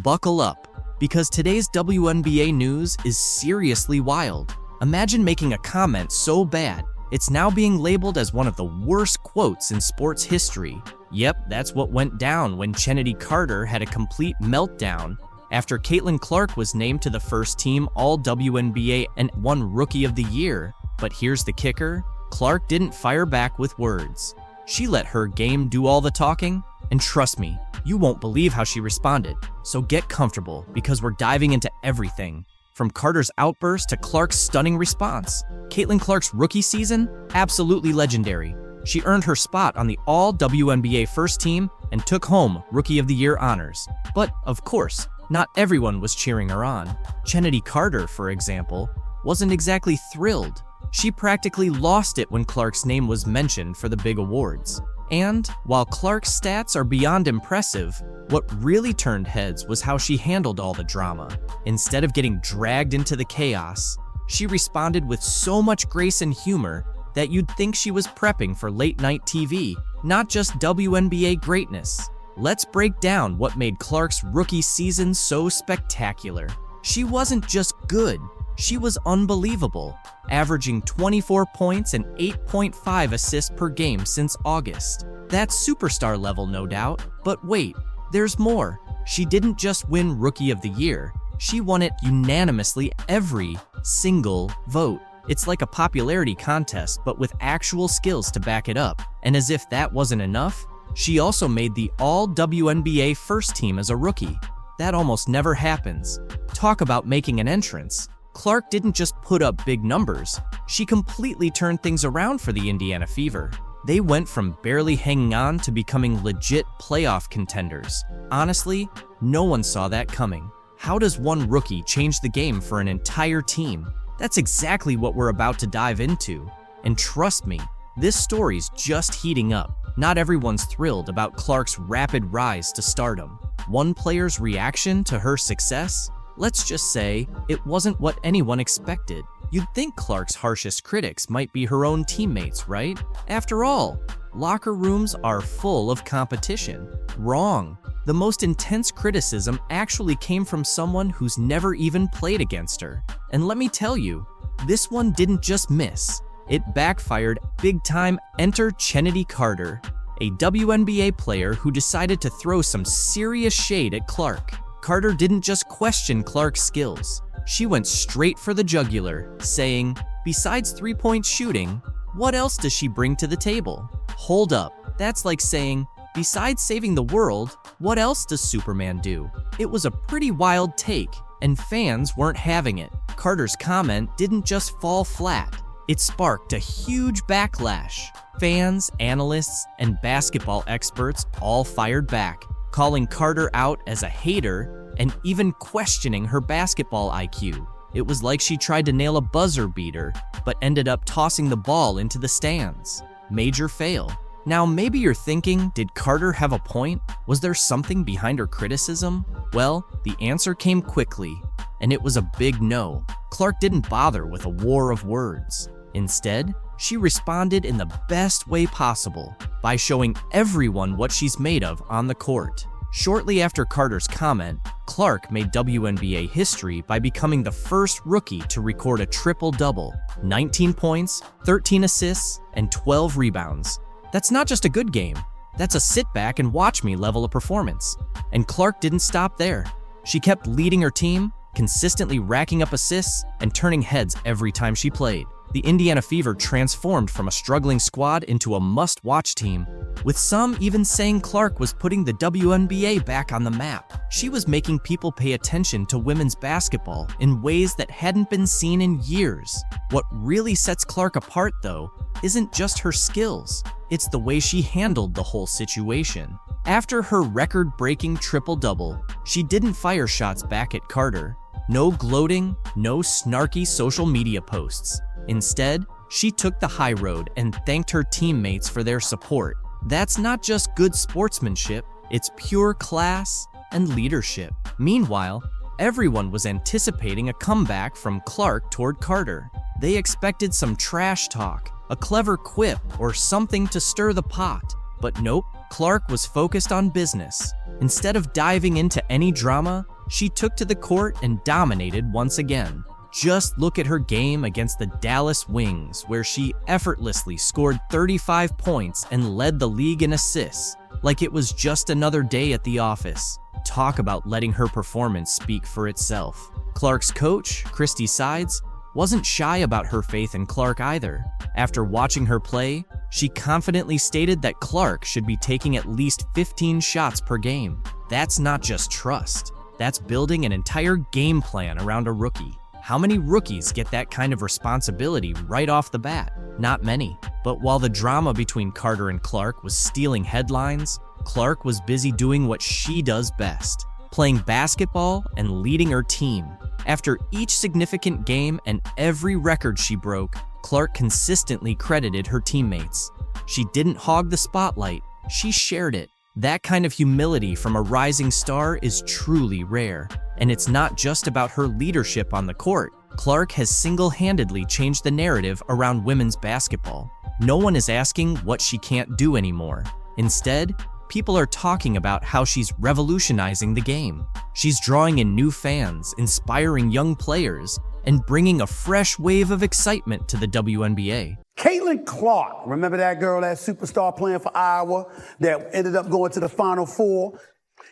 Buckle up, because today's WNBA news is seriously wild. Imagine making a comment so bad, it's now being labeled as one of the worst quotes in sports history. Yep, that's what went down when Chennedy Carter had a complete meltdown after Caitlin Clark was named to the first team All-WNBA and won Rookie of the Year. But here's the kicker, Clark didn't fire back with words. She let her game do all the talking, and trust me, you won't believe how she responded. So get comfortable, because we're diving into everything. From Carter's outburst to Clark's stunning response. Caitlin Clark's rookie season? Absolutely legendary. She earned her spot on the All-WNBA first team and took home Rookie of the Year honors. But, of course, not everyone was cheering her on. Chennedy Carter, for example, wasn't exactly thrilled. She practically lost it when Clark's name was mentioned for the big awards. And while Clark's stats are beyond impressive, what really turned heads was how she handled all the drama. Instead of getting dragged into the chaos, she responded with so much grace and humor that you'd think she was prepping for late-night TV, not just WNBA greatness. Let's break down what made Clark's rookie season so spectacular. She wasn't just good, she was unbelievable, averaging 24 points and 8.5 assists per game since August. That's superstar level, no doubt. But wait, there's more. She didn't just win Rookie of the Year, she won it unanimously every single vote. It's like a popularity contest, but with actual skills to back it up. And as if that wasn't enough, she also made the All-WNBA first team as a rookie. That almost never happens. Talk about making an entrance. Clark didn't just put up big numbers, she completely turned things around for the Indiana Fever. They went from barely hanging on to becoming legit playoff contenders. Honestly, no one saw that coming. How does one rookie change the game for an entire team? That's exactly what we're about to dive into. And trust me, this story's just heating up. Not everyone's thrilled about Clark's rapid rise to stardom. One player's reaction to her success? Let's just say it wasn't what anyone expected. You'd think Clark's harshest critics might be her own teammates, right? After all, locker rooms are full of competition. Wrong. The most intense criticism actually came from someone who's never even played against her. And let me tell you, this one didn't just miss. It backfired big time. Enter Chennedy Carter, a WNBA player who decided to throw some serious shade at Clark. Carter didn't just question Clark's skills. She went straight for the jugular, saying, besides three-point shooting, what else does she bring to the table? Hold up, that's like saying, besides saving the world, what else does Superman do? It was a pretty wild take, and fans weren't having it. Carter's comment didn't just fall flat. It sparked a huge backlash. Fans, analysts, and basketball experts all fired back, calling Carter out as a hater and even questioning her basketball IQ. It was like she tried to nail a buzzer beater, but ended up tossing the ball into the stands. Major fail. Now maybe you're thinking, did Carter have a point? Was there something behind her criticism? Well, the answer came quickly, and it was a big no. Clark didn't bother with a war of words. Instead, she responded in the best way possible by showing everyone what she's made of on the court. Shortly after Carter's comment, Clark made WNBA history by becoming the first rookie to record a triple-double, 19 points, 13 assists, and 12 rebounds. That's not just a good game, that's a sit-back-and-watch-me level of performance. And Clark didn't stop there. She kept leading her team, consistently racking up assists, and turning heads every time she played. The Indiana Fever transformed from a struggling squad into a must-watch team, with some even saying Clark was putting the WNBA back on the map. She was making people pay attention to women's basketball in ways that hadn't been seen in years. What really sets Clark apart, though, isn't just her skills, it's the way she handled the whole situation. After her record-breaking triple-double, she didn't fire shots back at Carter. No gloating, no snarky social media posts. Instead, she took the high road and thanked her teammates for their support. That's not just good sportsmanship, it's pure class and leadership. Meanwhile, everyone was anticipating a comeback from Clark toward Carter. They expected some trash talk, a clever quip, or something to stir the pot. But nope, Clark was focused on business. Instead of diving into any drama, she took to the court and dominated once again. Just look at her game against the Dallas Wings, where she effortlessly scored 35 points and led the league in assists, like it was just another day at the office. Talk about letting her performance speak for itself. Clark's coach, Christy Sides, wasn't shy about her faith in Clark either. After watching her play, she confidently stated that Clark should be taking at least 15 shots per game. That's not just trust. That's building an entire game plan around a rookie. How many rookies get that kind of responsibility right off the bat? Not many. But while the drama between Carter and Clark was stealing headlines, Clark was busy doing what she does best, playing basketball and leading her team. After each significant game and every record she broke, Clark consistently credited her teammates. She didn't hog the spotlight, she shared it. That kind of humility from a rising star is truly rare. And it's not just about her leadership on the court. Clark has single-handedly changed the narrative around women's basketball. No one is asking what she can't do anymore. Instead, people are talking about how she's revolutionizing the game. She's drawing in new fans, inspiring young players, and bringing a fresh wave of excitement to the WNBA. Caitlin Clark, remember that girl, that superstar playing for Iowa that ended up going to the Final Four?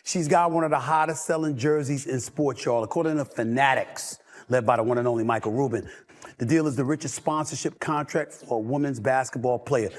She's got one of the hottest selling jerseys in sports, y'all, according to Fanatics, led by the one and only Michael Rubin. The deal is the richest sponsorship contract for a women's basketball player.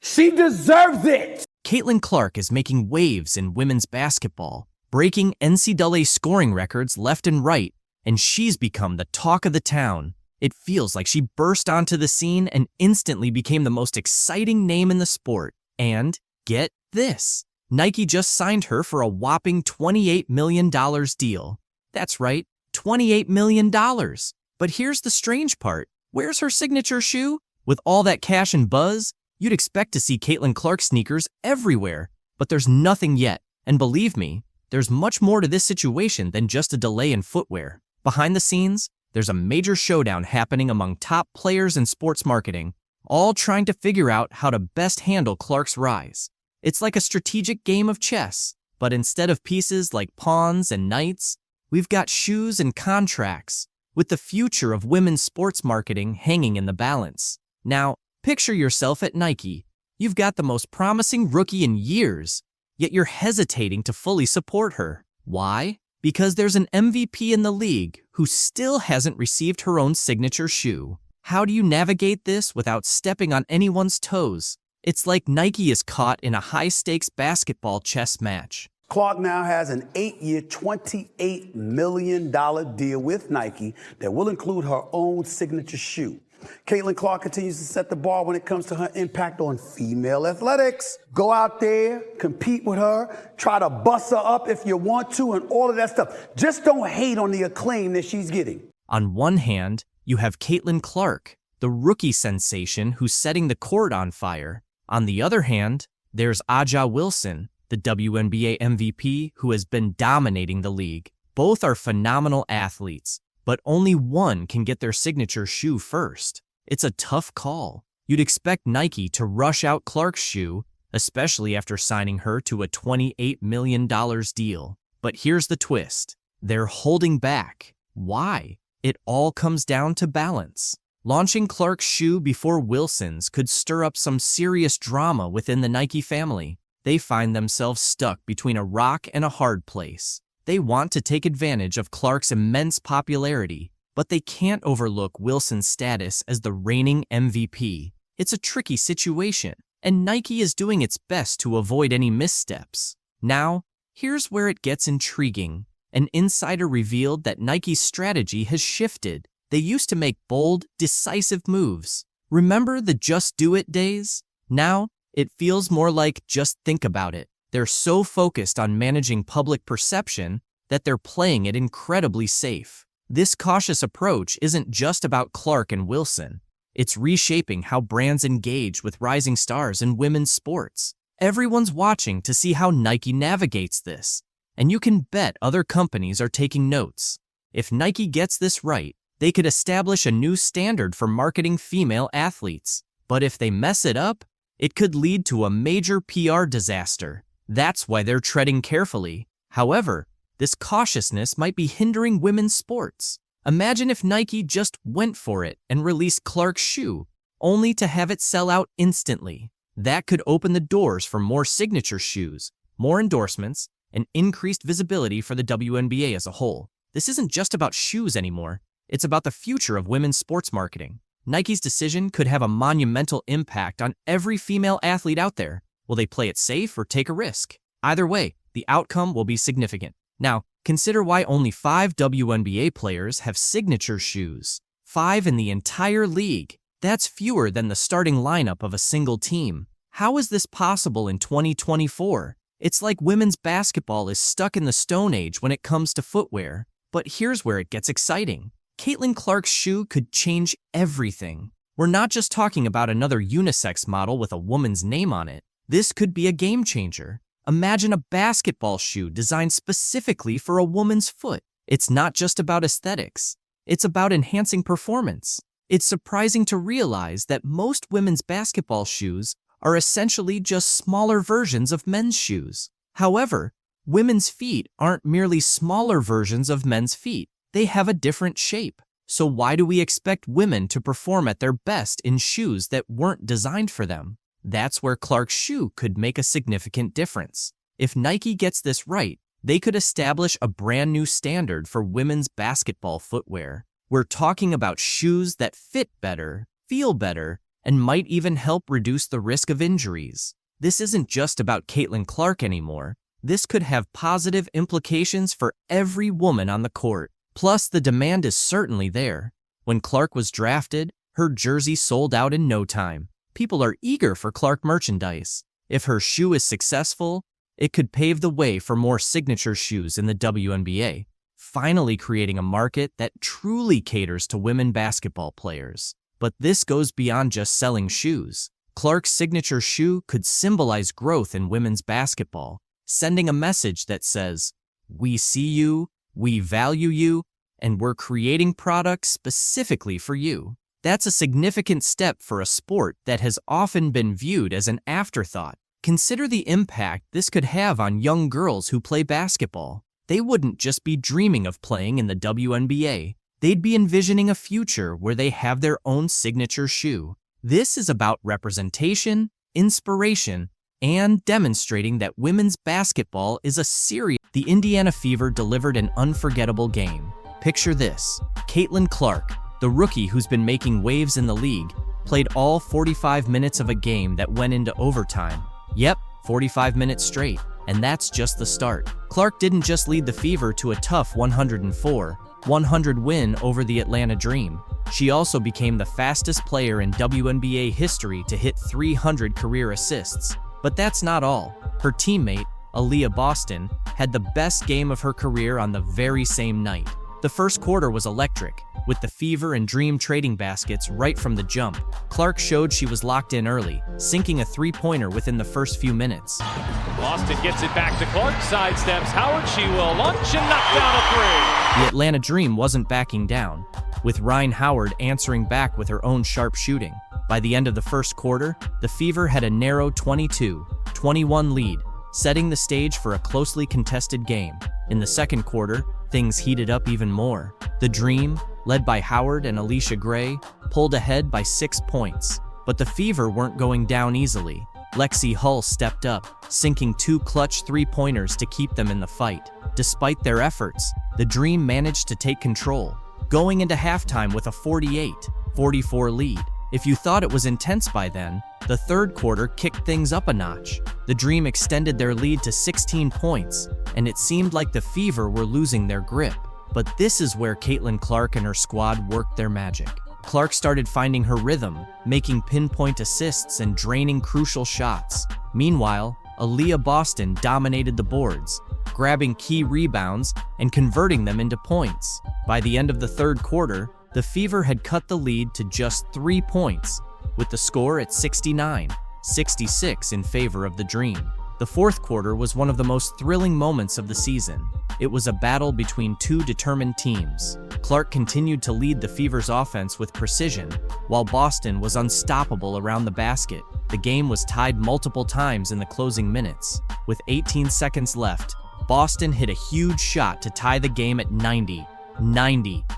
She deserves it! Caitlin Clark is making waves in women's basketball, breaking NCAA scoring records left and right, and she's become the talk of the town. It feels like she burst onto the scene and instantly became the most exciting name in the sport. And get this, Nike just signed her for a whopping $28 million deal. That's right, $28 million. But here's the strange part. Where's her signature shoe? With all that cash and buzz, you'd expect to see Caitlin Clark sneakers everywhere. But there's nothing yet. And believe me, there's much more to this situation than just a delay in footwear. Behind the scenes, there's a major showdown happening among top players in sports marketing, all trying to figure out how to best handle Clark's rise. It's like a strategic game of chess, but instead of pieces like pawns and knights, we've got shoes and contracts, with the future of women's sports marketing hanging in the balance. Now, picture yourself at Nike. You've got the most promising rookie in years, yet you're hesitating to fully support her. Why? Because there's an MVP in the league who still hasn't received her own signature shoe. How do you navigate this without stepping on anyone's toes? It's like Nike is caught in a high-stakes basketball chess match. Clark now has an 8-year, $28 million deal with Nike that will include her own signature shoe. Caitlin Clark continues to set the bar when it comes to her impact on female athletics. Go out there, compete with her, try to bust her up if you want to, and all of that stuff. Just don't hate on the acclaim that she's getting. On one hand, you have Caitlin Clark, the rookie sensation who's setting the court on fire. On the other hand, there's Aja Wilson, the WNBA MVP who has been dominating the league. Both are phenomenal athletes, but only one can get their signature shoe first. It's a tough call. You'd expect Nike to rush out Clark's shoe, especially after signing her to a $28 million deal. But here's the twist. They're holding back. Why? It all comes down to balance. Launching Clark's shoe before Wilson's could stir up some serious drama within the Nike family. They find themselves stuck between a rock and a hard place. They want to take advantage of Clark's immense popularity, but they can't overlook Wilson's status as the reigning MVP. It's a tricky situation, and Nike is doing its best to avoid any missteps. Now, here's where it gets intriguing. An insider revealed that Nike's strategy has shifted. They used to make bold, decisive moves. Remember the just do it days? Now, it feels more like just think about it. They're so focused on managing public perception that they're playing it incredibly safe. This cautious approach isn't just about Clark and Wilson. It's reshaping how brands engage with rising stars in women's sports. Everyone's watching to see how Nike navigates this, and you can bet other companies are taking notes. If Nike gets this right, they could establish a new standard for marketing female athletes. But if they mess it up, it could lead to a major PR disaster. That's why they're treading carefully. However, this cautiousness might be hindering women's sports. Imagine if Nike just went for it and released Clark's shoe, only to have it sell out instantly. That could open the doors for more signature shoes, more endorsements, and increased visibility for the WNBA as a whole. This isn't just about shoes anymore. It's about the future of women's sports marketing. Nike's decision could have a monumental impact on every female athlete out there. Will they play it safe or take a risk? Either way, the outcome will be significant. Now, consider why only 5 WNBA players have signature shoes. 5 in the entire league. That's fewer than the starting lineup of a single team. How is this possible in 2024? It's like women's basketball is stuck in the Stone Age when it comes to footwear. But here's where it gets exciting. Caitlin Clark's shoe could change everything. We're not just talking about another unisex model with a woman's name on it. This could be a game changer. Imagine a basketball shoe designed specifically for a woman's foot. It's not just about aesthetics. It's about enhancing performance. It's surprising to realize that most women's basketball shoes are essentially just smaller versions of men's shoes. However, women's feet aren't merely smaller versions of men's feet. They have a different shape. So why do we expect women to perform at their best in shoes that weren't designed for them? That's where Clark's shoe could make a significant difference. If Nike gets this right, they could establish a brand new standard for women's basketball footwear. We're talking about shoes that fit better, feel better, and might even help reduce the risk of injuries. This isn't just about Caitlin Clark anymore. This could have positive implications for every woman on the court. Plus, the demand is certainly there. When Clark was drafted, her jersey sold out in no time. People are eager for Clark merchandise. If her shoe is successful, it could pave the way for more signature shoes in the WNBA, finally creating a market that truly caters to women basketball players. But this goes beyond just selling shoes. Clark's signature shoe could symbolize growth in women's basketball, sending a message that says, "We see you, we value you, and we're creating products specifically for you." That's a significant step for a sport that has often been viewed as an afterthought. Consider the impact this could have on young girls who play basketball. They wouldn't just be dreaming of playing in the WNBA. They'd be envisioning a future where they have their own signature shoe. This is about representation, inspiration, and demonstrating that women's basketball is a serious. The Indiana Fever delivered an unforgettable game. Picture this. Caitlin Clark, the rookie who's been making waves in the league, played all 45 minutes of a game that went into overtime. Yep, 45 minutes straight. And that's just the start. Clark didn't just lead the Fever to a tough 104-100 win over the Atlanta Dream. She also became the fastest player in WNBA history to hit 300 career assists. But that's not all. Her teammate, Aaliyah Boston, had the best game of her career on the very same night. The first quarter was electric, with the Fever and Dream trading baskets right from the jump. Clark showed she was locked in early, sinking a three-pointer within the first few minutes. Boston gets it back to Clark, sidesteps Howard, she will launch and knock down a three. The Atlanta Dream wasn't backing down, with Rhyne Howard answering back with her own sharp shooting. By the end of the first quarter, the Fever had a narrow 22-21 lead, setting the stage for a closely contested game. In the second quarter, things heated up even more. The Dream, led by Howard and Alicia Gray, pulled ahead by 6 points. But the Fever weren't going down easily. Lexi Hull stepped up, sinking 2 clutch three-pointers to keep them in the fight. Despite their efforts, the Dream managed to take control, going into halftime with a 48-44 lead. If you thought it was intense by then, the third quarter kicked things up a notch. The Dream extended their lead to 16 points, and it seemed like the Fever were losing their grip. But this is where Caitlin Clark and her squad worked their magic. Clark started finding her rhythm, making pinpoint assists and draining crucial shots. Meanwhile, Aaliyah Boston dominated the boards, grabbing key rebounds and converting them into points. By the end of the third quarter, the Fever had cut the lead to just 3 points, with the score at 69-66 in favor of the Dream. The fourth quarter was one of the most thrilling moments of the season. It was a battle between two determined teams. Clark continued to lead the Fever's offense with precision, while Boston was unstoppable around the basket. The game was tied multiple times in the closing minutes. With 18 seconds left, Boston hit a huge shot to tie the game at 90,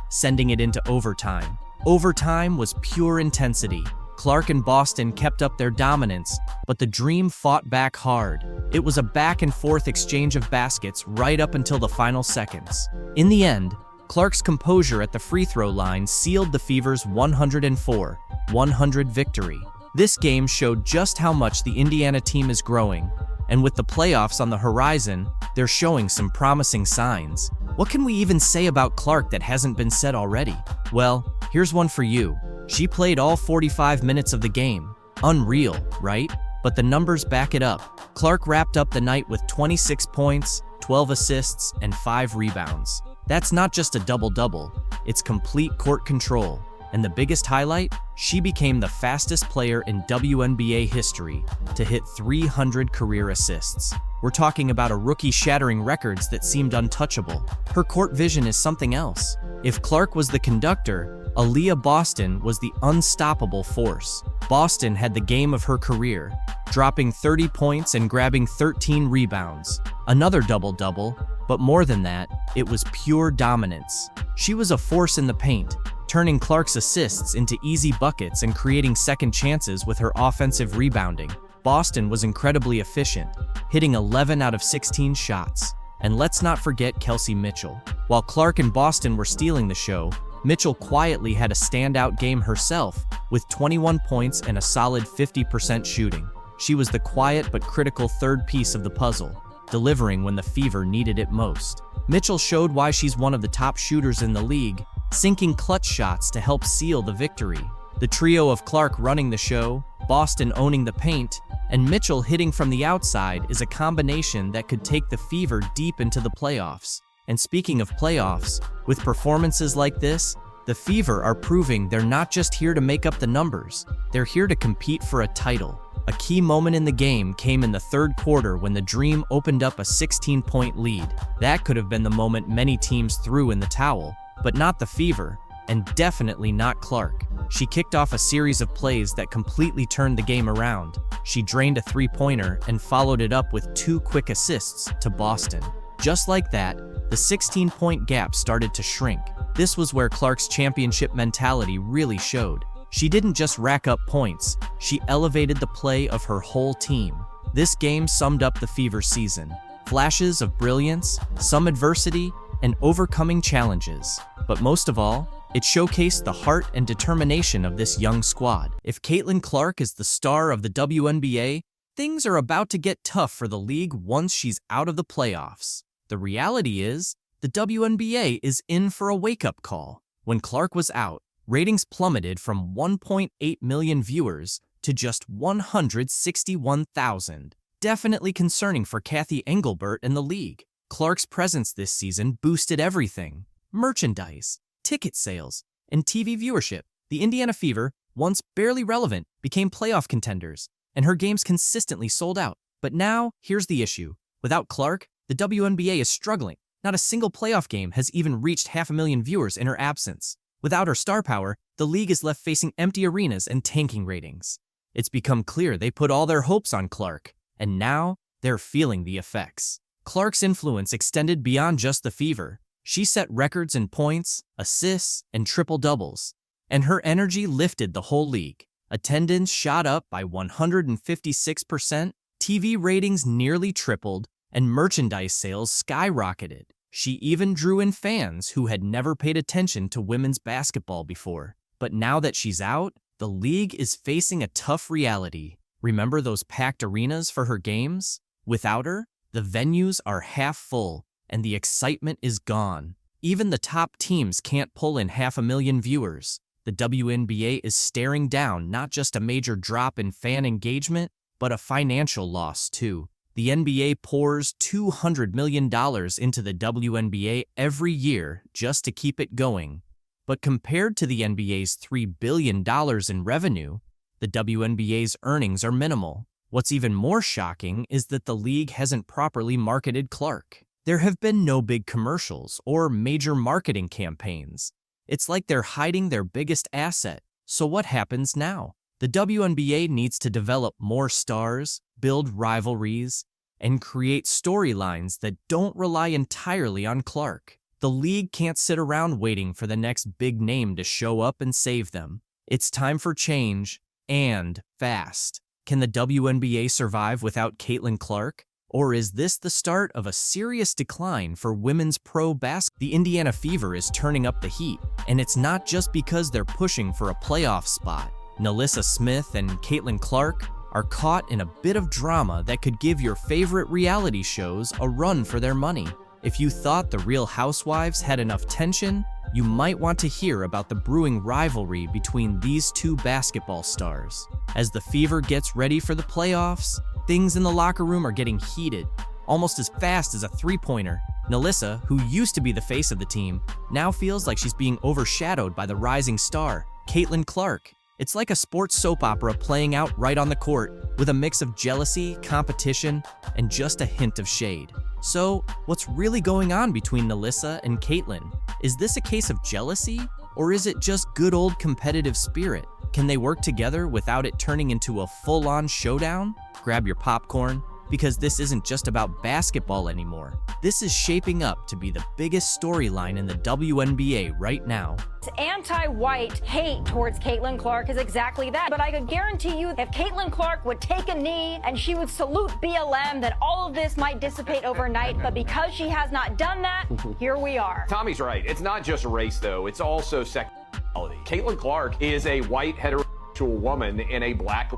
sending it into overtime. Overtime was pure intensity. Clark and Boston kept up their dominance, but the Dream fought back hard. It was a back-and-forth exchange of baskets right up until the final seconds. In the end, Clark's composure at the free throw line sealed the Fever's 104-100 victory. This game showed just how much the Indiana team is growing, and with the playoffs on the horizon, they're showing some promising signs. What can we even say about Clark that hasn't been said already? Well, here's one for you. She played all 45 minutes of the game. Unreal, right? But the numbers back it up. Clark wrapped up the night with 26 points, 12 assists, and 5 rebounds. That's not just a double-double, it's complete court control. And the biggest highlight? She became the fastest player in WNBA history to hit 300 career assists. We're talking about a rookie shattering records that seemed untouchable. Her court vision is something else. If Clark was the conductor, Aaliyah Boston was the unstoppable force. Boston had the game of her career, dropping 30 points and grabbing 13 rebounds. Another double-double, but more than that, it was pure dominance. She was a force in the paint, turning Clark's assists into easy buckets and creating second chances with her offensive rebounding. Boston was incredibly efficient, hitting 11 out of 16 shots. And let's not forget Kelsey Mitchell. While Clark and Boston were stealing the show, Mitchell quietly had a standout game herself, with 21 points and a solid 50% shooting. She was the quiet but critical third piece of the puzzle, delivering when the Fever needed it most. Mitchell showed why she's one of the top shooters in the league, sinking clutch shots to help seal the victory. The trio of Clark running the show, Boston owning the paint, and Mitchell hitting from the outside is a combination that could take the Fever deep into the playoffs. And speaking of playoffs, with performances like this, the Fever are proving they're not just here to make up the numbers, they're here to compete for a title. A key moment in the game came in the third quarter when the Dream opened up a 16-point lead. That could have been the moment many teams threw in the towel, but not the Fever, and definitely not Clark. She kicked off a series of plays that completely turned the game around. She drained a three-pointer and followed it up with 2 quick assists to Boston. Just like that, the 16-point gap started to shrink. This was where Clark's championship mentality really showed. She didn't just rack up points, she elevated the play of her whole team. This game summed up the Fever season. Flashes of brilliance, some adversity, and overcoming challenges. But most of all, it showcased the heart and determination of this young squad. If Caitlin Clark is the star of the WNBA, things are about to get tough for the league once she's out of the playoffs. The reality is, the WNBA is in for a wake-up call. When Clark was out, ratings plummeted from 1.8 million viewers to just 161,000. Definitely concerning for Kathy Engelbert and the league. Clark's presence this season boosted everything: merchandise, ticket sales, and TV viewership. The Indiana Fever, once barely relevant, became playoff contenders, and her games consistently sold out. But now, here's the issue. Without Clark, the WNBA is struggling. Not a single playoff game has even reached 500,000 viewers in her absence. Without her star power, the league is left facing empty arenas and tanking ratings. It's become clear they put all their hopes on Clark, and now they're feeling the effects. Clark's influence extended beyond just the Fever. She set records in points, assists, and triple-doubles, and her energy lifted the whole league. Attendance shot up by 156%, TV ratings nearly tripled, and merchandise sales skyrocketed. She even drew in fans who had never paid attention to women's basketball before. But now that she's out, the league is facing a tough reality. Remember those packed arenas for her games? Without her, the venues are half full, and the excitement is gone. Even the top teams can't pull in 500,000 viewers. The WNBA is staring down not just a major drop in fan engagement, but a financial loss too. The NBA pours $200 million into the WNBA every year just to keep it going. But compared to the NBA's $3 billion in revenue, the WNBA's earnings are minimal. What's even more shocking is that the league hasn't properly marketed Clark. There have been no big commercials or major marketing campaigns. It's like they're hiding their biggest asset. So what happens now? The WNBA needs to develop more stars, build rivalries, and create storylines that don't rely entirely on Clark. The league can't sit around waiting for the next big name to show up and save them. It's time for change, and fast. Can the WNBA survive without Caitlin Clark? Or is this the start of a serious decline for women's pro basketball? The Indiana Fever is turning up the heat, and it's not just because they're pushing for a playoff spot. NaLyssa Smith and Caitlin Clark are caught in a bit of drama that could give your favorite reality shows a run for their money. If you thought The Real Housewives had enough tension, you might want to hear about the brewing rivalry between these two basketball stars. As the Fever gets ready for the playoffs, things in the locker room are getting heated, almost as fast as a three-pointer. NaLyssa, who used to be the face of the team, now feels like she's being overshadowed by the rising star, Caitlin Clark. It's like a sports soap opera playing out right on the court, with a mix of jealousy, competition, and just a hint of shade. So, what's really going on between NaLyssa and Caitlin? Is this a case of jealousy, or is it just good old competitive spirit? Can they work together without it turning into a full-on showdown? Grab your popcorn, because this isn't just about basketball anymore. This is shaping up to be the biggest storyline in the WNBA right now. Anti-white hate towards Caitlin Clark is exactly that. But I could guarantee you if Caitlin Clark would take a knee and she would salute BLM, that all of this might dissipate overnight. But because she has not done that, here we are. Tommy's right. It's not just race, though. It's also sexuality. Caitlin Clark is a white heterosexual woman in a black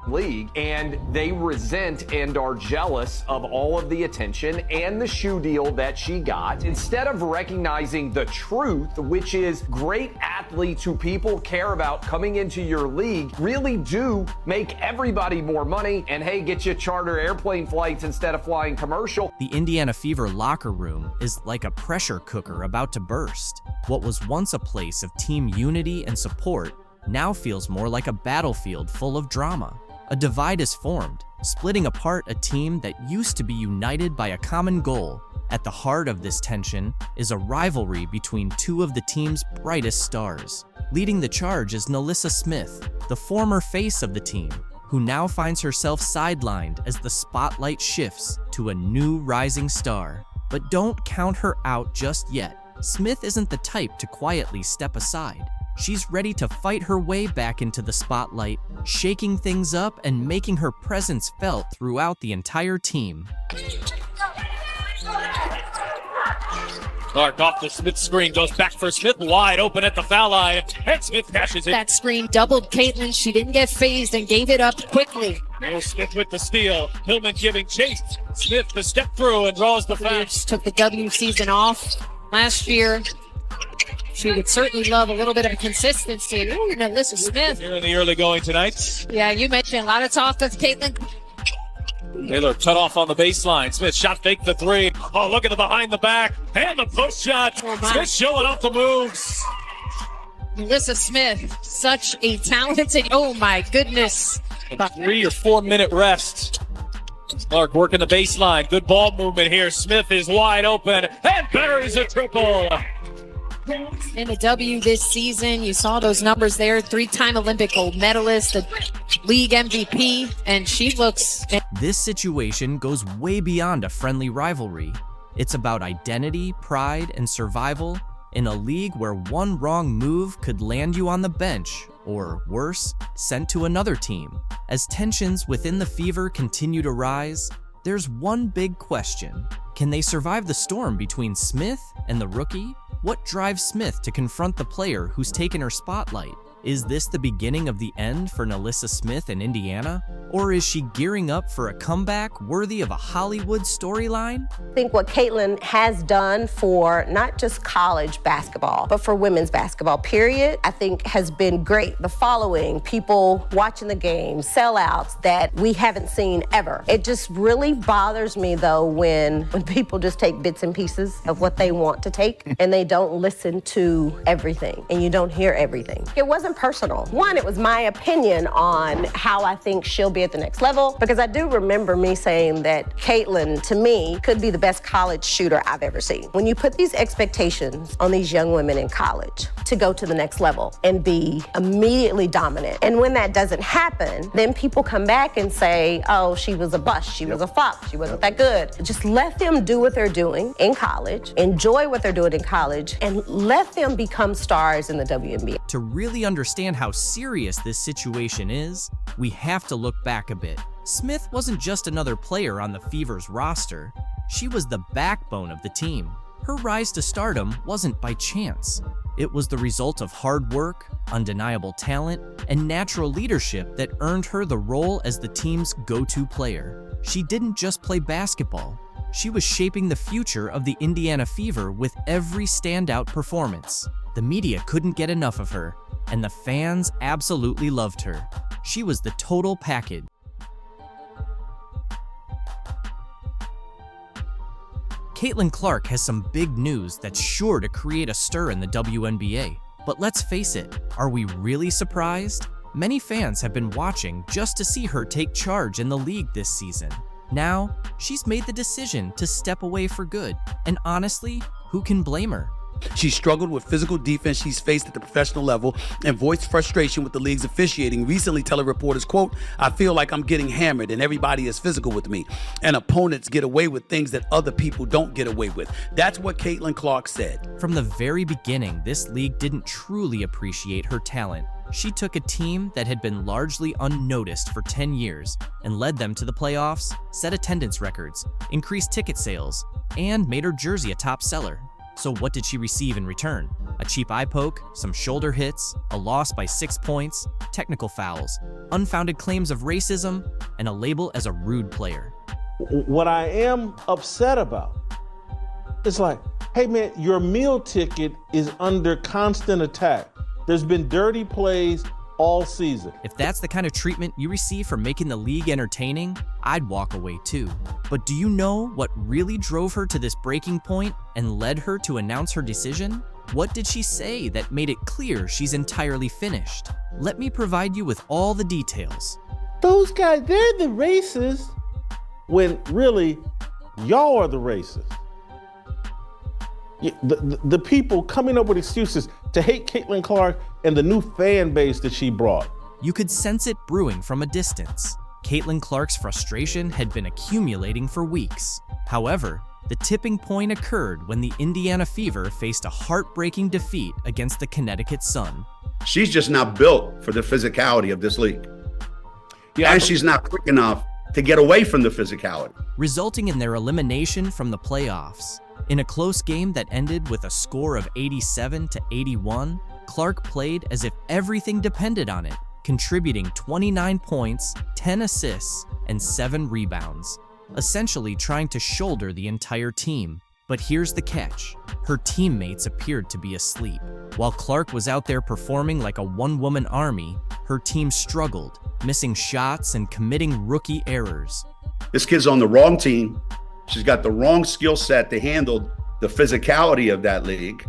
league, and they resent and are jealous of all of the attention and the shoe deal that she got. Instead of recognizing the truth, which is great athletes who people care about coming into your league really do make everybody more money, and hey, get you charter airplane flights instead of flying commercial. The Indiana Fever locker room is like a pressure cooker about to burst. What was once a place of team unity and support now feels more like a battlefield full of drama. A divide is formed, splitting apart a team that used to be united by a common goal. At the heart of this tension is a rivalry between two of the team's brightest stars. Leading the charge is NaLyssa Smith, the former face of the team, who now finds herself sidelined as the spotlight shifts to a new rising star. But don't count her out just yet. Smith isn't the type to quietly step aside. She's ready to fight her way back into the spotlight, shaking things up and making her presence felt throughout the entire team. Clark off the Smith screen, goes back for Smith, wide open at the foul line, and Smith cashes it. That screen doubled Caitlin. She didn't get phased and gave it up quickly. Will Smith with the steal. Hillman giving chase. Smith to step through and draws the foul. Took the W season off last year. She would certainly love a little bit of consistency. Ooh, NaLyssa Smith. Here in the early going tonight. Yeah, you mentioned a lot of talk of Caitlin. Taylor cut off on the baseline. Smith shot fake the three. Oh, look at the behind the back. And the push shot. Oh, Smith showing off the moves. NaLyssa Smith, such a talented, oh my goodness. About 3 or 4 minute rest. Clark working the baseline. Good ball movement here. Smith is wide open and buries a triple. In the W this season, you saw those numbers there. 3-time Olympic gold medalist, the league MVP, and she looks... This situation goes way beyond a friendly rivalry. It's about identity, pride, and survival in a league where one wrong move could land you on the bench, or worse, sent to another team. As tensions within the Fever continue to rise, there's one big question. Can they survive the storm between Smith and the rookie? What drives Smith to confront the player who's taken her spotlight? Is this the beginning of the end for NaLyssa Smith in Indiana? Or is she gearing up for a comeback worthy of a Hollywood storyline? I think what Caitlin has done for not just college basketball, but for women's basketball, period, I think has been great. The following, people watching the game, sellouts that we haven't seen ever. It just really bothers me, though, when people just take bits and pieces of what they want to take and they don't listen to everything and you don't hear everything. It wasn't personal. One, it was my opinion on how I think she'll be be at the next level, because I do remember me saying that Caitlin, to me, could be the best college shooter I've ever seen. When you put these expectations on these young women in college to go to the next level and be immediately dominant, and when that doesn't happen, then people come back and say, oh, she was a bust, she was a flop, she wasn't that good. Just let them do what they're doing in college, enjoy what they're doing in college, and let them become stars in the WNBA. To really understand how serious this situation is, we have to look back a bit. Smith wasn't just another player on the Fever's roster. She was the backbone of the team. Her rise to stardom wasn't by chance. It was the result of hard work, undeniable talent, and natural leadership that earned her the role as the team's go-to player. She didn't just play basketball. She was shaping the future of the Indiana Fever with every standout performance. The media couldn't get enough of her, and the fans absolutely loved her. She was the total package. Caitlin Clark has some big news that's sure to create a stir in the WNBA. But let's face it, are we really surprised? Many fans have been watching just to see her take charge in the league this season. Now, she's made the decision to step away for good, and honestly, who can blame her? She struggled with physical defense she's faced at the professional level and voiced frustration with the league's officiating, recently telling reporters, quote, I feel like I'm getting hammered and everybody is physical with me, and opponents get away with things that other people don't get away with. That's what Caitlin Clark said. From the very beginning, this league didn't truly appreciate her talent. She took a team that had been largely unnoticed for 10 years and led them to the playoffs, set attendance records, increased ticket sales, and made her jersey a top seller. So what did she receive in return? A cheap eye poke, some shoulder hits, a loss by 6 points, technical fouls, unfounded claims of racism, and a label as a rude player. What I am upset about is like, hey man, your meal ticket is under constant attack. There's been dirty plays all season. If that's the kind of treatment you receive for making the league entertaining, I'd walk away too. But do you know what really drove her to this breaking point and led her to announce her decision? What did she say that made it clear she's entirely finished? Let me provide you with all the details. Those guys, they're the racists, when really, y'all are the racists. The people coming up with excuses to hate Caitlin Clark and the new fan base that she brought. You could sense it brewing from a distance. Caitlin Clark's frustration had been accumulating for weeks. However, the tipping point occurred when the Indiana Fever faced a heartbreaking defeat against the Connecticut Sun. She's just not built for the physicality of this league. And she's not quick enough to get away from the physicality. Resulting in their elimination from the playoffs. In a close game that ended with a score of 87-81, Clark played as if everything depended on it, contributing 29 points, 10 assists, and 7 rebounds, essentially trying to shoulder the entire team. But here's the catch. Her teammates appeared to be asleep. While Clark was out there performing like a one-woman army, her team struggled, missing shots and committing rookie errors. This kid's on the wrong team. She's got the wrong skill set to handle the physicality of that league,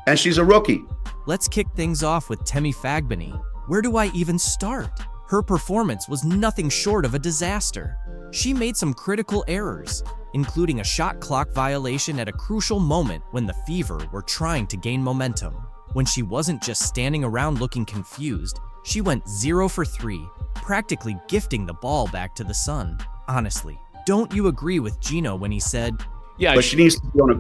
and she's a rookie. Let's kick things off with Temi Fagbani. Where do I even start? Her performance was nothing short of a disaster. She made some critical errors, including a shot clock violation at a crucial moment when the Fever were trying to gain momentum. When she wasn't just standing around looking confused, she went 0 for 3, practically gifting the ball back to the Sun. Honestly, don't you agree with Gino when he said, "Yeah, but she needs to be on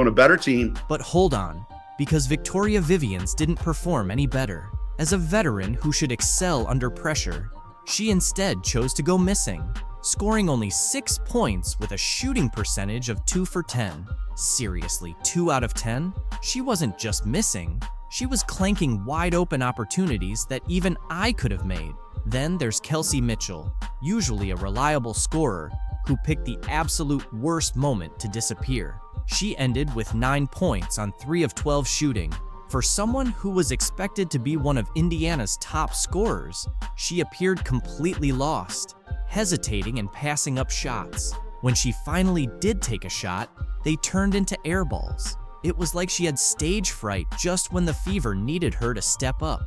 a better team." But hold on, because Victoria Vivians didn't perform any better. As a veteran who should excel under pressure, she instead chose to go missing, scoring only 6 points with a shooting percentage of 2 for 10. Seriously, 2 out of 10? She wasn't just missing, she was clanking wide open opportunities that even I could have made. Then there's Kelsey Mitchell, usually a reliable scorer, who picked the absolute worst moment to disappear. She ended with 9 points on 3 of 12 shooting. For someone who was expected to be one of Indiana's top scorers, she appeared completely lost, hesitating and passing up shots. When she finally did take a shot, they turned into air balls. It was like she had stage fright just when the Fever needed her to step up.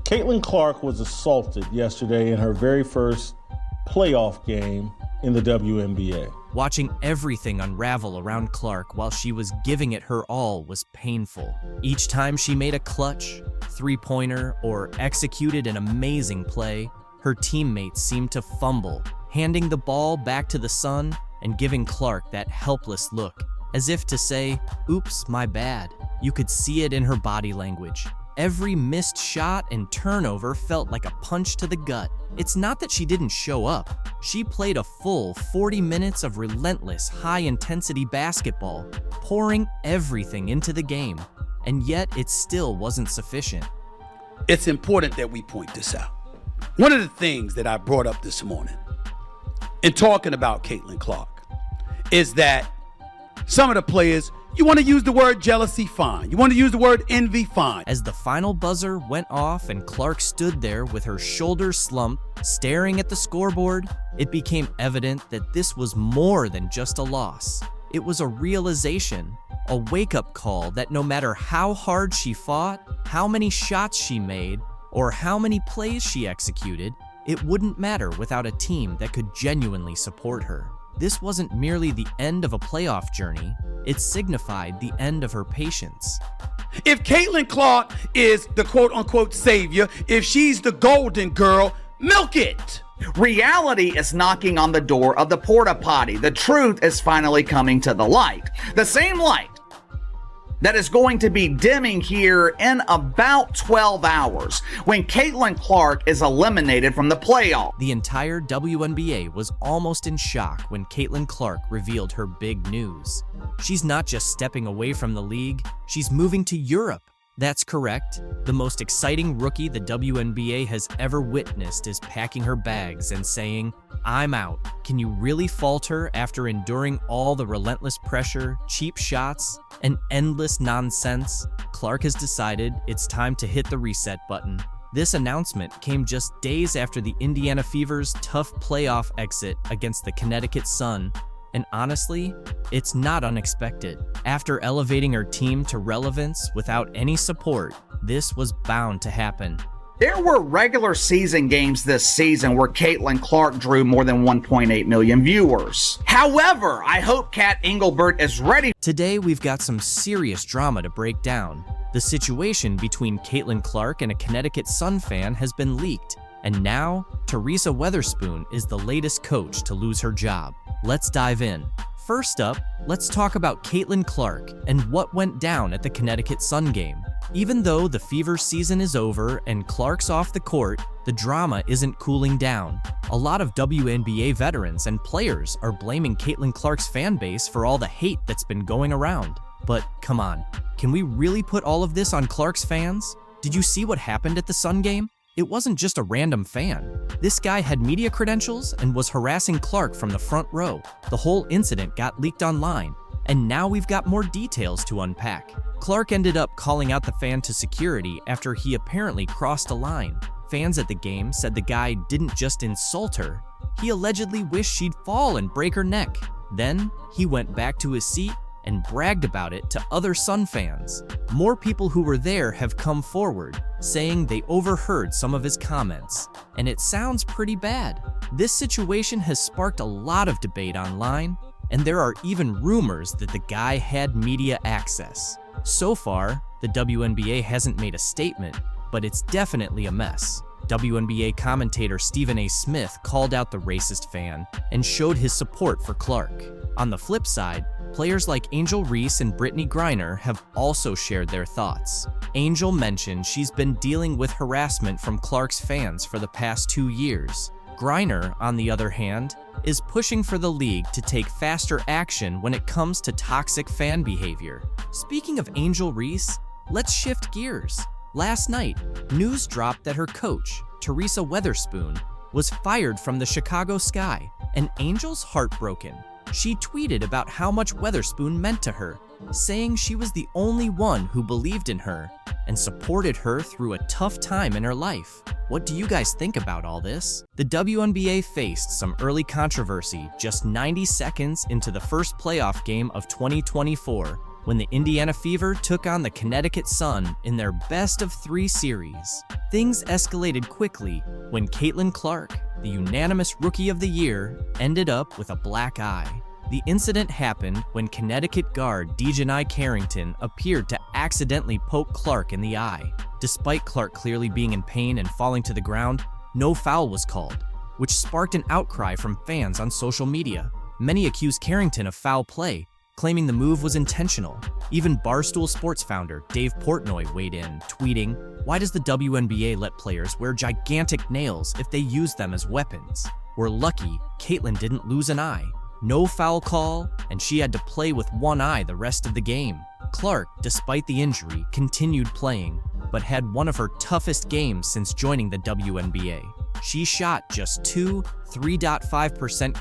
Caitlin Clark was assaulted yesterday in her very first playoff game in the WNBA. Watching everything unravel around Clark while she was giving it her all was painful. Each time she made a clutch, three-pointer, or executed an amazing play, her teammates seemed to fumble, handing the ball back to the Sun and giving Clark that helpless look, as if to say, "Oops, my bad." You could see it in her body language. Every missed shot and turnover felt like a punch to the gut. It's not that she didn't show up. She played a full 40 minutes of relentless, high-intensity basketball, pouring everything into the game, and yet it still wasn't sufficient. It's important that we point this out. One of the things that I brought up this morning in talking about Caitlin Clark is that some of the players, you want to use the word jealousy, fine. You want to use the word envy, fine. As the final buzzer went off and Clark stood there with her shoulders slumped, staring at the scoreboard, it became evident that this was more than just a loss. It was a realization, a wake-up call that no matter how hard she fought, how many shots she made, or how many plays she executed, it wouldn't matter without a team that could genuinely support her. This wasn't merely the end of a playoff journey, it signified the end of her patience. If Caitlin Clark is the quote-unquote savior, if she's the golden girl, milk it! Reality is knocking on the door of the porta potty. The truth is finally coming to the light. The same light that is going to be dimming here in about 12 hours when Caitlin Clark is eliminated from the playoff. The entire WNBA was almost in shock when Caitlin Clark revealed her big news. She's not just stepping away from the league, she's moving to Europe. That's correct. The most exciting rookie the WNBA has ever witnessed is packing her bags and saying, "I'm out." Can you really falter after enduring all the relentless pressure, cheap shots, and endless nonsense? Clark has decided it's time to hit the reset button. This announcement came just days after the Indiana Fever's tough playoff exit against the Connecticut Sun. And honestly, it's not unexpected. After elevating her team to relevance without any support, this was bound to happen. There were regular season games this season where Caitlin Clark drew more than 1.8 million viewers. However, I hope Kat Engelbert is ready. Today, we've got some serious drama to break down. The situation between Caitlin Clark and a Connecticut Sun fan has been leaked. And now, Teresa Weatherspoon is the latest coach to lose her job. Let's dive in. First up, let's talk about Caitlin Clark and what went down at the Connecticut Sun game. Even though the Fever season is over and Clark's off the court, the drama isn't cooling down. A lot of WNBA veterans and players are blaming Caitlin Clark's fan base for all the hate that's been going around. But come on, can we really put all of this on Clark's fans? Did you see what happened at the Sun game? It wasn't just a random fan. This guy had media credentials and was harassing Clark from the front row. The whole incident got leaked online, and now we've got more details to unpack. Clark ended up calling out the fan to security after he apparently crossed a line. Fans at the game said the guy didn't just insult her, he allegedly wished she'd fall and break her neck. Then, he went back to his seat and bragged about it to other Sun fans. More people who were there have come forward, saying they overheard some of his comments, and it sounds pretty bad. This situation has sparked a lot of debate online, and there are even rumors that the guy had media access. So far, the WNBA hasn't made a statement, but it's definitely a mess. WNBA commentator Stephen A. Smith called out the racist fan and showed his support for Clark. On the flip side, players like Angel Reese and Brittany Griner have also shared their thoughts. Angel mentioned she's been dealing with harassment from Clark's fans for the past 2 years. Griner, on the other hand, is pushing for the league to take faster action when it comes to toxic fan behavior. Speaking of Angel Reese, let's shift gears. Last night, news dropped that her coach, Teresa Weatherspoon, was fired from the Chicago Sky, and Angel's heartbroken. She tweeted about how much Weatherspoon meant to her, saying she was the only one who believed in her and supported her through a tough time in her life. What do you guys think about all this? The WNBA faced some early controversy just 90 seconds into the first playoff game of 2024 when the Indiana Fever took on the Connecticut Sun in their best-of-3 series. Things escalated quickly when Caitlin Clark, the unanimous Rookie of the Year, ended up with a black eye. The incident happened when Connecticut guard Dejanai Carrington appeared to accidentally poke Clark in the eye. Despite Clark clearly being in pain and falling to the ground, no foul was called, which sparked an outcry from fans on social media. Many accused Carrington of foul play, claiming the move was intentional. Even Barstool Sports founder Dave Portnoy weighed in, tweeting, "Why does the WNBA let players wear gigantic nails if they use them as weapons? We're lucky Caitlin didn't lose an eye. No foul call, and she had to play with one eye the rest of the game." Clark, despite the injury, continued playing, but had one of her toughest games since joining the WNBA. She shot just 3.5%,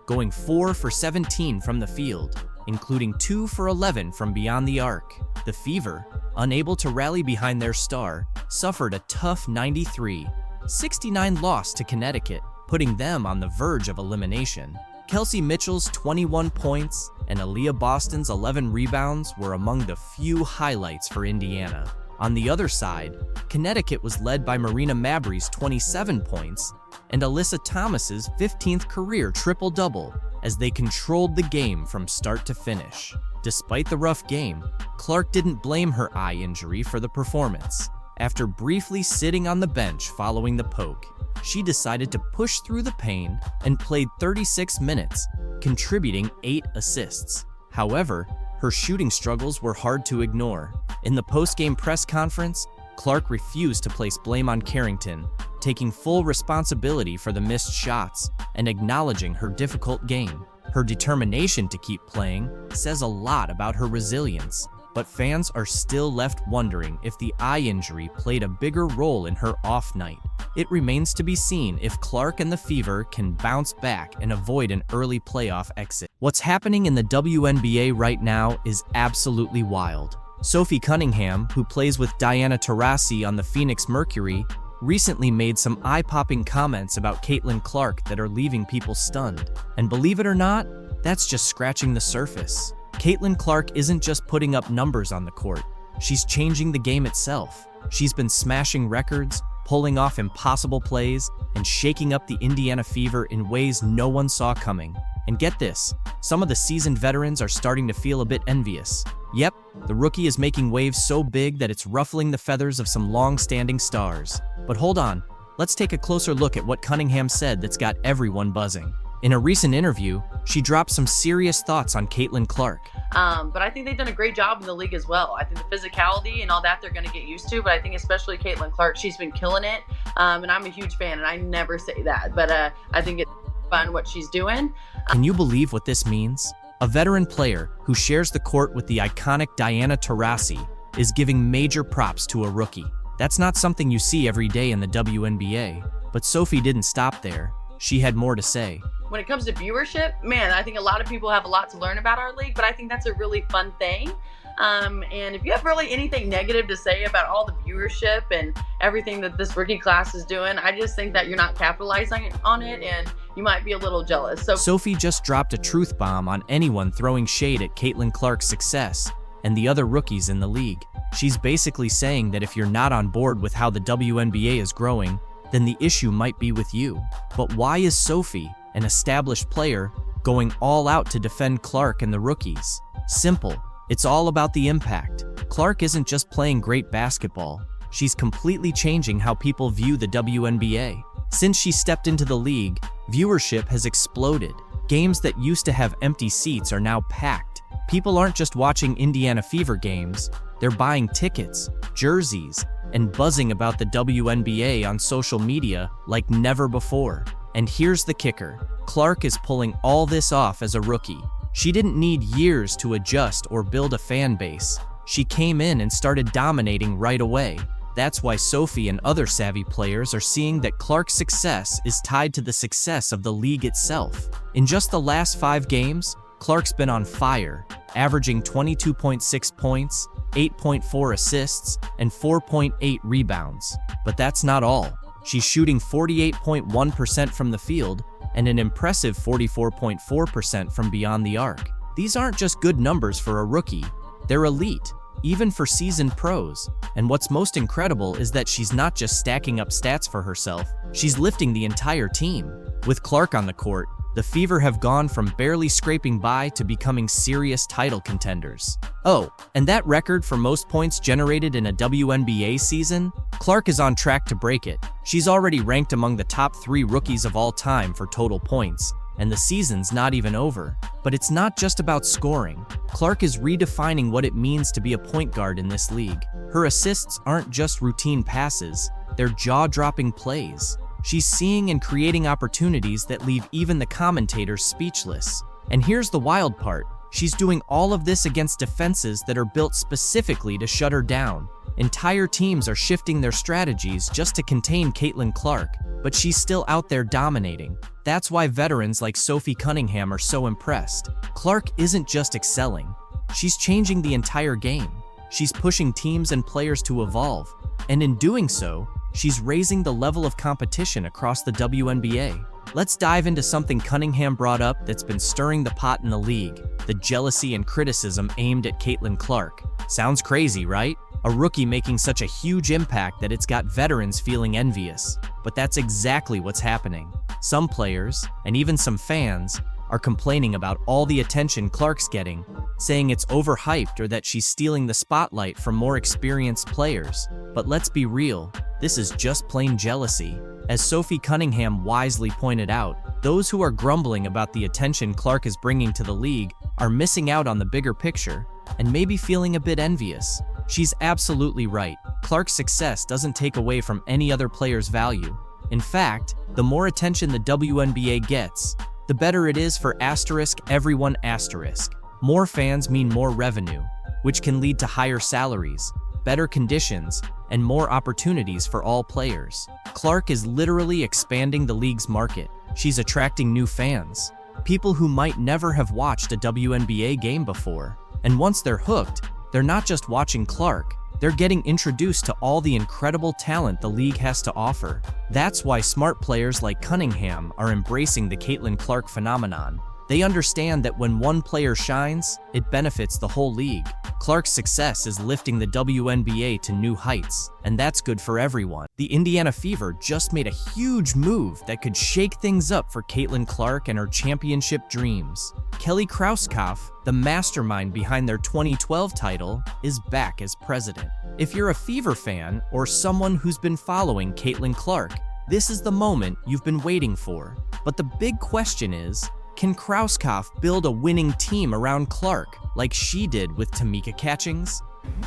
going 4 for 17 from the field, including 2 for 11 from beyond the arc. The Fever, unable to rally behind their star, suffered a tough 93-69 loss to Connecticut, putting them on the verge of elimination. Kelsey Mitchell's 21 points and Aaliyah Boston's 11 rebounds were among the few highlights for Indiana. On the other side, Connecticut was led by Marina Mabrey's 27 points and Alyssa Thomas's 15th career triple-double as they controlled the game from start to finish. Despite the rough game, Clark didn't blame her eye injury for the performance. After briefly sitting on the bench following the poke, she decided to push through the pain and played 36 minutes, contributing 8 assists. However, her shooting struggles were hard to ignore. In the post-game press conference, Clark refused to place blame on Carrington, taking full responsibility for the missed shots and acknowledging her difficult game. Her determination to keep playing says a lot about her resilience, but fans are still left wondering if the eye injury played a bigger role in her off night. It remains to be seen if Clark and the Fever can bounce back and avoid an early playoff exit. What's happening in the WNBA right now is absolutely wild. Sophie Cunningham, who plays with Diana Taurasi on the Phoenix Mercury, recently made some eye-popping comments about Caitlin Clark that are leaving people stunned. And believe it or not, that's just scratching the surface. Caitlin Clark isn't just putting up numbers on the court, she's changing the game itself. She's been smashing records, pulling off impossible plays, and shaking up the Indiana Fever in ways no one saw coming. And get this, some of the seasoned veterans are starting to feel a bit envious. Yep, the rookie is making waves so big that it's ruffling the feathers of some long-standing stars. But hold on, let's take a closer look at what Cunningham said that's got everyone buzzing. In a recent interview, she dropped some serious thoughts on Caitlin Clark. But I think they've done a great job in the league as well. I think the physicality and all that they're going to get used to, but I think especially Caitlin Clark, she's been killing it. And I'm a huge fan, and I never say that, but I think it's fun what she's doing. Can you believe what this means? A veteran player who shares the court with the iconic Diana Taurasi is giving major props to a rookie. That's not something you see every day in the WNBA. But Sophie didn't stop there. She had more to say. When it comes to viewership, man, I think a lot of people have a lot to learn about our league, but I think that's a really fun thing. And if you have really anything negative to say about all the viewership and everything that this rookie class is doing, I just think that you're not capitalizing on it and you might be a little jealous. So Sophie just dropped a truth bomb on anyone throwing shade at Caitlin Clark's success and the other rookies in the league. She's basically saying that if you're not on board with how the WNBA is growing, then the issue might be with you. But why is Sophie, an established player, going all out to defend Clark and the rookies? Simple. It's all about the impact. Clark isn't just playing great basketball. She's completely changing how people view the WNBA. Since she stepped into the league, viewership has exploded. Games that used to have empty seats are now packed. People aren't just watching Indiana Fever games, they're buying tickets, jerseys, and buzzing about the WNBA on social media like never before. And here's the kicker. Clark is pulling all this off as a rookie. She didn't need years to adjust or build a fan base. She came in and started dominating right away. That's why Sophie and other savvy players are seeing that Clark's success is tied to the success of the league itself. In just the last 5 games, Clark's been on fire, averaging 22.6 points, 8.4 assists, and 4.8 rebounds. But that's not all. She's shooting 48.1% from the field and an impressive 44.4% from beyond the arc. These aren't just good numbers for a rookie, they're elite. even for seasoned pros. And what's most incredible is that she's not just stacking up stats for herself, she's lifting the entire team. With Clark on the court, the Fever have gone from barely scraping by to becoming serious title contenders. Oh, and that record for most points generated in a WNBA season? Clark is on track to break it. She's already ranked among the top 3 rookies of all time for total points, and the season's not even over. But it's not just about scoring. Clark is redefining what it means to be a point guard in this league. Her assists aren't just routine passes, they're jaw-dropping plays. She's seeing and creating opportunities that leave even the commentators speechless. And here's the wild part. She's doing all of this against defenses that are built specifically to shut her down. Entire teams are shifting their strategies just to contain Caitlin Clark, but she's still out there dominating. That's why veterans like Sophie Cunningham are so impressed. Clark isn't just excelling. She's changing the entire game. She's pushing teams and players to evolve. And in doing so, she's raising the level of competition across the WNBA. Let's dive into something Cunningham brought up that's been stirring the pot in the league: the jealousy and criticism aimed at Caitlin Clark. Sounds crazy, right? A rookie making such a huge impact that it's got veterans feeling envious. But that's exactly what's happening. Some players, and even some fans, are complaining about all the attention Clark's getting, saying it's overhyped or that she's stealing the spotlight from more experienced players. But let's be real, this is just plain jealousy. As Sophie Cunningham wisely pointed out, those who are grumbling about the attention Clark is bringing to the league are missing out on the bigger picture and maybe feeling a bit envious. She's absolutely right. Clark's success doesn't take away from any other player's value. In fact, the more attention the WNBA gets, the better it is for everyone. More fans mean more revenue, which can lead to higher salaries, better conditions, and more opportunities for all players. Clark is literally expanding the league's market. She's attracting new fans, people who might never have watched a WNBA game before. And once they're hooked, they're not just watching Clark, they're getting introduced to all the incredible talent the league has to offer. That's why smart players like Cunningham are embracing the Caitlin Clark phenomenon. They understand that when one player shines, it benefits the whole league. Clark's success is lifting the WNBA to new heights, and that's good for everyone. The Indiana Fever just made a huge move that could shake things up for Caitlin Clark and her championship dreams. Kelly Krauskopf, the mastermind behind their 2012 title, is back as president. If you're a Fever fan or someone who's been following Caitlin Clark, this is the moment you've been waiting for. But the big question is, can Krauskopf build a winning team around Clark like she did with Tamika Catchings?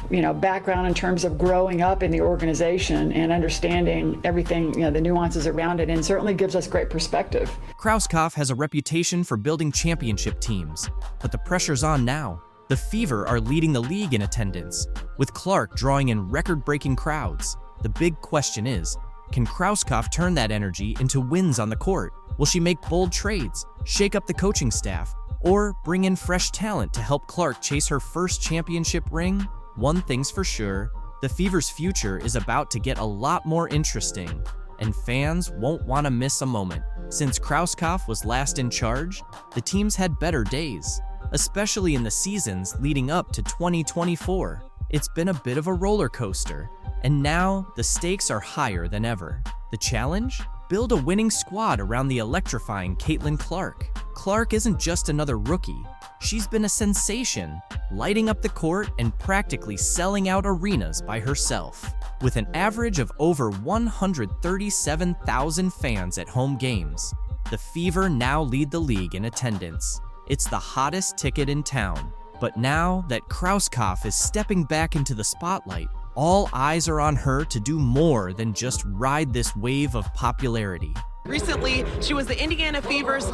Background in terms of growing up in the organization and understanding everything, the nuances around it, and certainly gives us great perspective. Krauskopf has a reputation for building championship teams, but the pressure's on now. The Fever are leading the league in attendance, with Clark drawing in record-breaking crowds. The big question is, can Krauskopf turn that energy into wins on the court? Will she make bold trades, shake up the coaching staff, or bring in fresh talent to help Clark chase her first championship ring? One thing's for sure, the Fever's future is about to get a lot more interesting, and fans won't want to miss a moment. Since Krauskopf was last in charge, the team's had better days, especially in the seasons leading up to 2024. It's been a bit of a roller coaster, and now the stakes are higher than ever. The challenge? Build a winning squad around the electrifying Caitlin Clark. Clark isn't just another rookie. She's been a sensation, lighting up the court and practically selling out arenas by herself. With an average of over 137,000 fans at home games, the Fever now lead the league in attendance. It's the hottest ticket in town. But now that Krauskopf is stepping back into the spotlight, all eyes are on her to do more than just ride this wave of popularity. Recently, she was the Indiana Fever's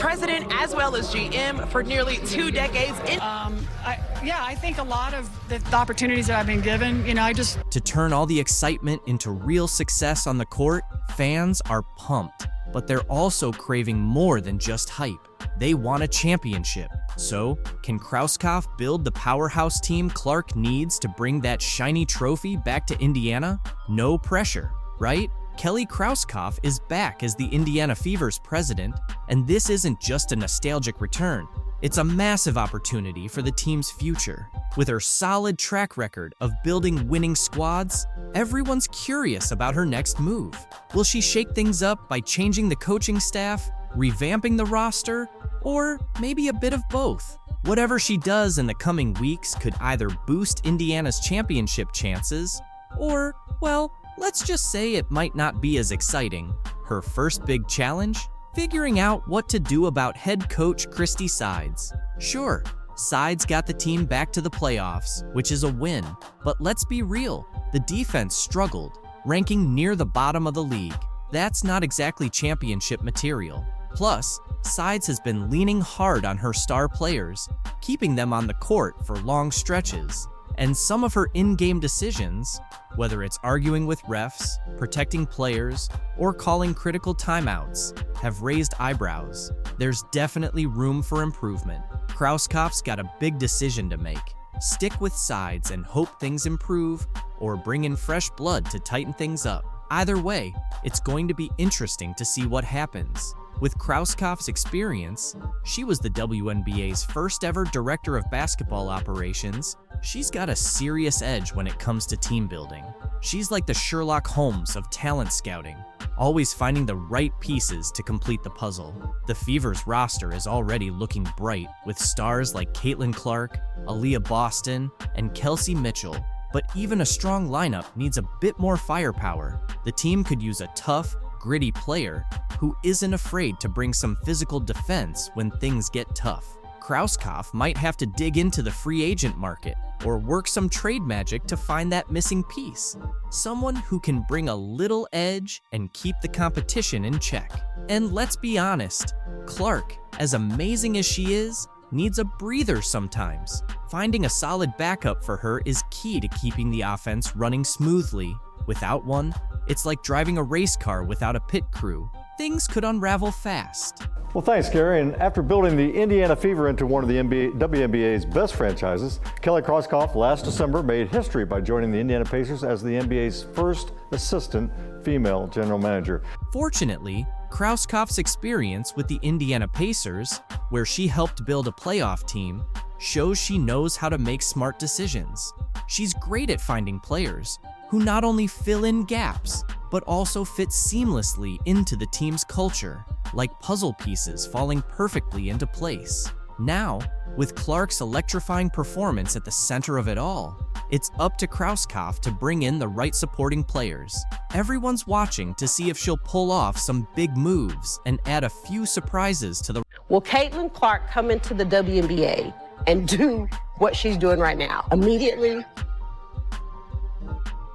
president as well as GM for nearly 2 decades. I think a lot of the opportunities that I've been given, To turn all the excitement into real success on the court, fans are pumped. But they're also craving more than just hype. They want a championship. So, can Krauskopf build the powerhouse team Clark needs to bring that shiny trophy back to Indiana? No pressure, right? Kelly Krauskopf is back as the Indiana Fever's president, and this isn't just a nostalgic return. It's a massive opportunity for the team's future. With her solid track record of building winning squads, everyone's curious about her next move. Will she shake things up by changing the coaching staff, revamping the roster, or maybe a bit of both? Whatever she does in the coming weeks could either boost Indiana's championship chances, or, well, let's just say it might not be as exciting. Her first big challenge? Figuring out what to do about head coach Christy Sides. Sure, Sides got the team back to the playoffs, which is a win, but let's be real, the defense struggled, ranking near the bottom of the league. That's not exactly championship material. Plus, Sides has been leaning hard on her star players, keeping them on the court for long stretches. And some of her in-game decisions, whether it's arguing with refs, protecting players, or calling critical timeouts, have raised eyebrows. There's definitely room for improvement. Krauskopf's got a big decision to make. Stick with Sides and hope things improve, or bring in fresh blood to tighten things up. Either way, it's going to be interesting to see what happens. With Krauskopf's experience, she was the WNBA's first ever director of basketball operations. She's got a serious edge when it comes to team building. She's like the Sherlock Holmes of talent scouting, always finding the right pieces to complete the puzzle. The Fever's roster is already looking bright, with stars like Caitlin Clark, Aaliyah Boston, and Kelsey Mitchell. But even a strong lineup needs a bit more firepower. The team could use a tough, gritty player who isn't afraid to bring some physical defense when things get tough. Krauskopf might have to dig into the free agent market or work some trade magic to find that missing piece. Someone who can bring a little edge and keep the competition in check. And let's be honest, Clark, as amazing as she is, needs a breather sometimes. Finding a solid backup for her is key to keeping the offense running smoothly. Without one, it's like driving a race car without a pit crew. Things could unravel fast. Well, thanks, Gary. And after building the Indiana Fever into one of the WNBA's best franchises, Kelly Krauskopf last December made history by joining the Indiana Pacers as the NBA's first assistant female general manager. Fortunately, Krauskopf's experience with the Indiana Pacers, where she helped build a playoff team, shows she knows how to make smart decisions. She's great at finding players who not only fill in gaps, but also fit seamlessly into the team's culture, like puzzle pieces falling perfectly into place. Now, with Clark's electrifying performance at the center of it all, it's up to Krauskopf to bring in the right supporting players. Everyone's watching to see if she'll pull off some big moves and add a few surprises to the... Will Caitlin Clark come into the WNBA and do what she's doing right now immediately?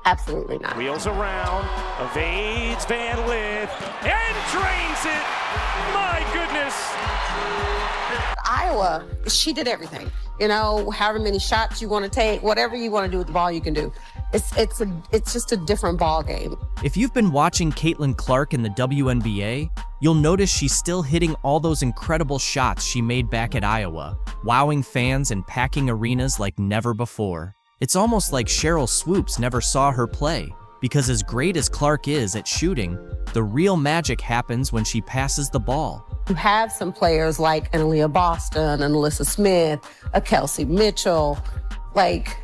Absolutely not. Wheels around, evades Van Lith, and drains it. My goodness. Iowa, she did everything. You know, however many shots you want to take, whatever you want to do with the ball, you can do. It's just a different ball game. If you've been watching Caitlin Clark in the WNBA, you'll notice she's still hitting all those incredible shots she made back at Iowa, wowing fans and packing arenas like never before. It's almost like Cheryl Swoops never saw her play, because as great as Clark is at shooting, the real magic happens when she passes the ball. You have some players like an Aaliyah Boston, and NaLyssa Smith, a Kelsey Mitchell, like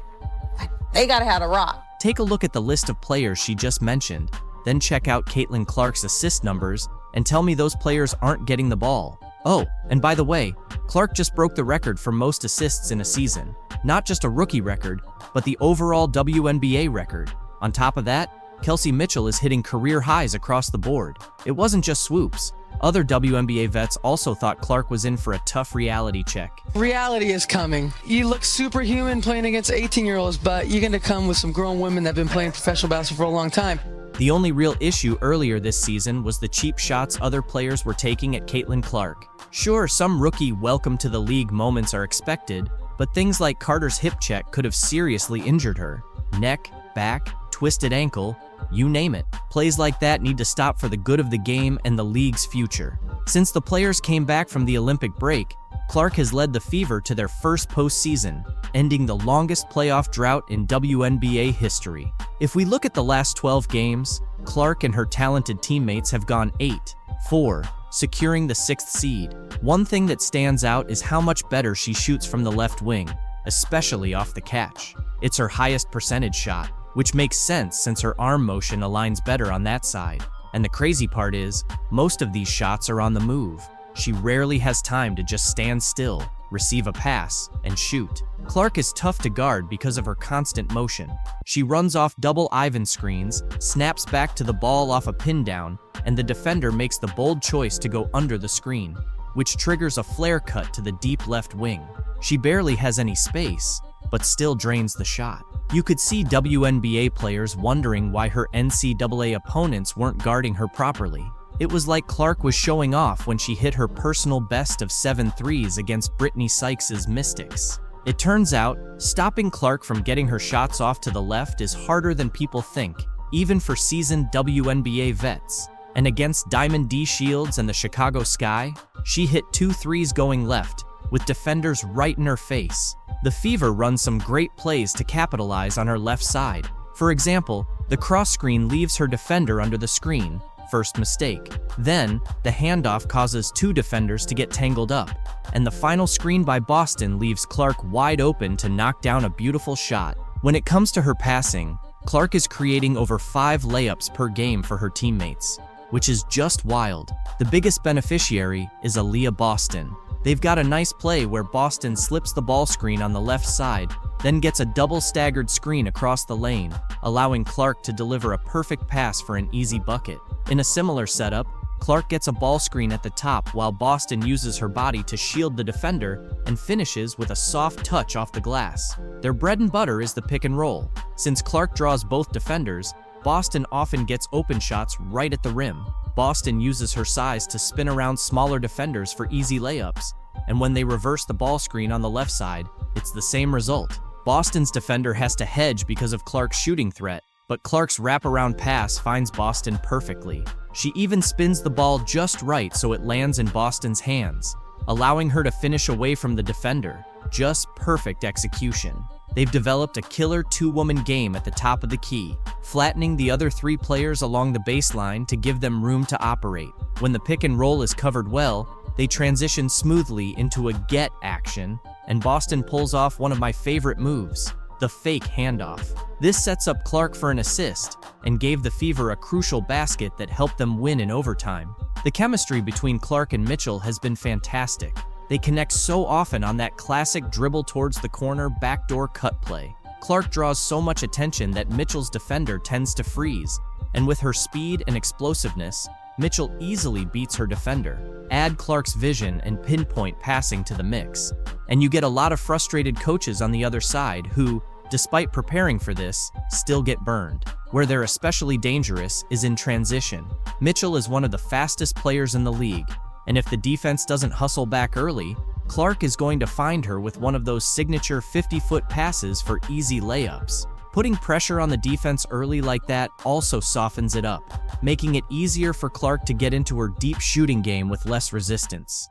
they gotta have a rock. Take a look at the list of players she just mentioned, then check out Caitlin Clark's assist numbers and tell me those players aren't getting the ball. Oh, and by the way, Clark just broke the record for most assists in a season. Not just a rookie record, but the overall WNBA record. On top of that, Kelsey Mitchell is hitting career highs across the board. It wasn't just Swoops. Other WNBA vets also thought Clark was in for a tough reality check. Reality is coming. You look superhuman playing against 18-year-olds, but you're going to come with some grown women that have been playing professional basketball for a long time. The only real issue earlier this season was the cheap shots other players were taking at Caitlin Clark. Sure, some rookie welcome to the league moments are expected, but things like Carter's hip check could have seriously injured her. Neck, back, twisted ankle, you name it. Plays like that need to stop for the good of the game and the league's future. Since the players came back from the Olympic break, Clark has led the Fever to their first postseason, ending the longest playoff drought in WNBA history. If we look at the last 12 games, Clark and her talented teammates have gone 8-4, securing the 6th seed. One thing that stands out is how much better she shoots from the left wing, especially off the catch. It's her highest percentage shot, which makes sense since her arm motion aligns better on that side. And the crazy part is, most of these shots are on the move. She rarely has time to just stand still, receive a pass, and shoot. Clark is tough to guard because of her constant motion. She runs off double Ivan screens, snaps back to the ball off a pin down, and the defender makes the bold choice to go under the screen, which triggers a flare cut to the deep left wing. She barely has any space, but still drains the shot. You could see WNBA players wondering why her NCAA opponents weren't guarding her properly. It was like Clark was showing off when she hit her personal best of 7 threes against Brittany Sykes' Mystics. It turns out, stopping Clark from getting her shots off to the left is harder than people think, even for seasoned WNBA vets. And against Diamond D Shields and the Chicago Sky, she hit 2 threes going left, with defenders right in her face. The Fever run some great plays to capitalize on her left side. For example, the cross screen leaves her defender under the screen, first mistake. Then, the handoff causes 2 defenders to get tangled up, and the final screen by Boston leaves Clark wide open to knock down a beautiful shot. When it comes to her passing, Clark is creating over 5 layups per game for her teammates, which is just wild. The biggest beneficiary is Aaliyah Boston. They've got a nice play where Boston slips the ball screen on the left side, then gets a double staggered screen across the lane, allowing Clark to deliver a perfect pass for an easy bucket. In a similar setup, Clark gets a ball screen at the top while Boston uses her body to shield the defender and finishes with a soft touch off the glass. Their bread and butter is the pick and roll. Since Clark draws both defenders, Boston often gets open shots right at the rim. Boston uses her size to spin around smaller defenders for easy layups, and when they reverse the ball screen on the left side, it's the same result. Boston's defender has to hedge because of Clark's shooting threat, but Clark's wraparound pass finds Boston perfectly. She even spins the ball just right so it lands in Boston's hands, allowing her to finish away from the defender. Just perfect execution. They've developed a killer 2-woman game at the top of the key, flattening the other 3 players along the baseline to give them room to operate. When the pick and roll is covered well, they transition smoothly into a get action, and Boston pulls off one of my favorite moves, the fake handoff. This sets up Clark for an assist and gave the Fever a crucial basket that helped them win in overtime. The chemistry between Clark and Mitchell has been fantastic. They connect so often on that classic dribble towards the corner backdoor cut play. Clark draws so much attention that Mitchell's defender tends to freeze, and with her speed and explosiveness, Mitchell easily beats her defender. Add Clark's vision and pinpoint passing to the mix, and you get a lot of frustrated coaches on the other side who, despite preparing for this, still get burned. Where they're especially dangerous is in transition. Mitchell is one of the fastest players in the league, and if the defense doesn't hustle back early, Clark is going to find her with one of those signature 50-foot passes for easy layups. Putting pressure on the defense early like that also softens it up, making it easier for Clark to get into her deep shooting game with less resistance.